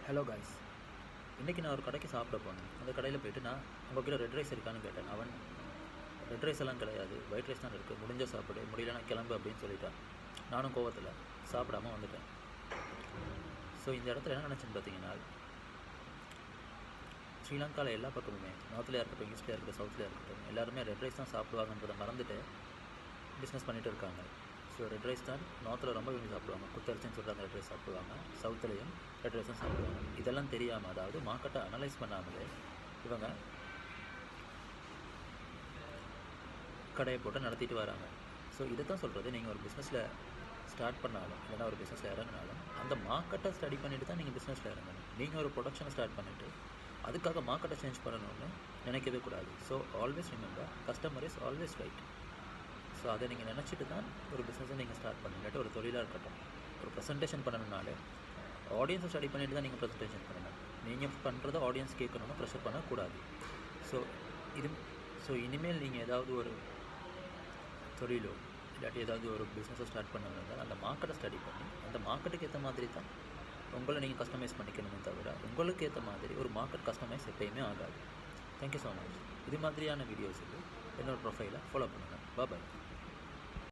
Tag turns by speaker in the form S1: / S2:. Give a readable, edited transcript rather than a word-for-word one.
S1: Hello guys, இன்றைக்கி நான் ஒரு கடைக்கு சாப்பிட போனேன். அந்த கடையில் போய்ட்டு நான் உங்கள்கிட்ட ரெட் ரைஸ் இருக்கான்னு கேட்டேன். அவன் ரெட் ரைஸ் எல்லாம் கிடையாது, ஒயிட் ரைஸ் தான் இருக்குது, முடிஞ்ச சாப்பிடு, முடியலன்னா கிளம்பு அப்படின்னு சொல்லிட்டான். நானும் கோவத்தில் சாப்பிடாமல் வந்துட்டேன். ஸோ இந்த இடத்துல என்ன நினச்சேன்னு பார்த்தீங்கன்னா, ஸ்ரீலங்காவில் எல்லா பக்கமுமே நார்த்லேயே இருக்கட்டும், ஈஸ்ட்லேயே இருக்கட்டும், சவுத்லேயே இருக்கட்டும், எல்லாருமே ரெட் ரைஸ் தான் சாப்பிடுவாங்கன்றதை மறந்துட்டு பிஸ்னஸ் பண்ணிகிட்டு இருக்காங்க. ஸோ ரெட் ரைஸ் தான் நார்த்தில் ரொம்ப விரும்பி சாப்பிடுவாங்க. குத்தரிசின்னு சொல்லிட்டு அந்த ரெட் ரைஸ் சாப்பிடுவாங்க. சவுத்துலேயும் ரெட் ரைஸ் தான் சாப்பிடுவாங்க. இதெல்லாம் தெரியாமல், அதாவது மார்க்கெட்டை அனலைஸ் பண்ணாமலே இவங்க கடையை போட்டு நடத்திட்டு வராங்க. ஸோ இதை தான் சொல்கிறது, நீங்கள் ஒரு பிஸ்னஸில் ஸ்டார்ட் பண்ணாலும் இல்லைனா ஒரு பிஸ்னஸில் இறங்கினாலும் அந்த மார்க்கெட்டை ஸ்டடி பண்ணிவிட்டு தான் நீங்கள் பிஸ்னஸில் இறங்கணும். நீங்கள் ஒரு ப்ரொடக்ஷனை ஸ்டார்ட் பண்ணிவிட்டு அதுக்காக மார்க்கெட்டை சேஞ்ச் பண்ணணும்னு நினைக்கவே கூடாது. So always remember, customer is always right. So அதை நீங்கள் நினச்சிட்டு தான் ஒரு பிஸ்னஸை நீங்கள் ஸ்டார்ட் பண்ணிட்டு ஒரு தொழிலாக இருக்கட்டும், ஒரு ப்ரெசன்டேஷன் பண்ணணுனாலே ஆடியன்ஸை ஸ்டடி பண்ணிட்டு தான் நீங்கள் ப்ரெசன்டேஷன் பண்ணணும். நீங்கள் பண்ணுறத ஆடியன்ஸ் கேட்கணும்னு ப்ரெஷர் பண்ணக்கூடாது. ஸோ இனிமேல் நீங்கள் ஏதாவது ஒரு தொழிலோ இல்லாட்டி ஏதாவது ஒரு பிஸ்னஸை ஸ்டார்ட் பண்ணணுன்னா அந்த மார்க்கெட்டை ஸ்டடி பண்ணி அந்த மார்க்கெட்டுக்கு ஏற்ற மாதிரி தான் உங்களை நீங்கள் கஸ்டமைஸ் பண்ணிக்கணுமே தவிர உங்களுக்கு ஏற்ற மாதிரி ஒரு மார்க்கெட் கஸ்டமைஸ் எப்பயுமே ஆகாது. Thank you so much. இது மாதிரியான வீடியோஸுக்கு என்னோடய ப்ரொஃபைலை ஃபாலோ பண்ணுங்கள். பாய்.